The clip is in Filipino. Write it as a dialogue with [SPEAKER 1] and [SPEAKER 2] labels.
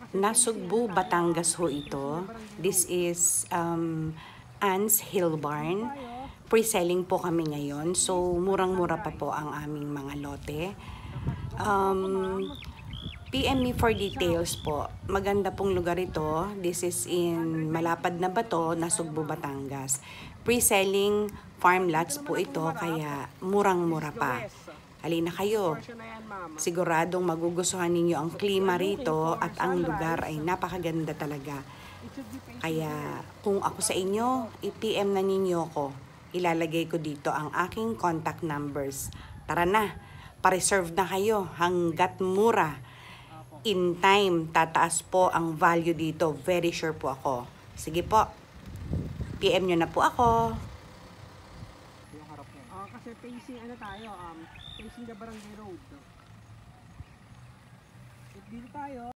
[SPEAKER 1] Nasugbu, Batangas ho ito. This is Anne's Hill Barn. Pre-selling po kami ngayon. So, murang-mura pa po ang aming mga lote. PM me for details po. Maganda pong lugar ito. This is in Malapad na Bato, Nasugbu, Batangas. Pre-selling farm lots po ito, kaya murang-mura pa. Halina kayo. Siguradong magugustuhan ninyo ang klima rito at ang lugar ay napakaganda talaga. Kaya kung ako sa inyo, i-PM na ninyo ko. Ilalagay ko dito ang aking contact numbers. Tara na, pa-reserve na kayo hanggat mura. In time, tataas po ang value dito. Very sure po ako. Sige po, PM nyo na po ako.
[SPEAKER 2] Kasi facing tayo, facing the Barangay Road. Dito tayo.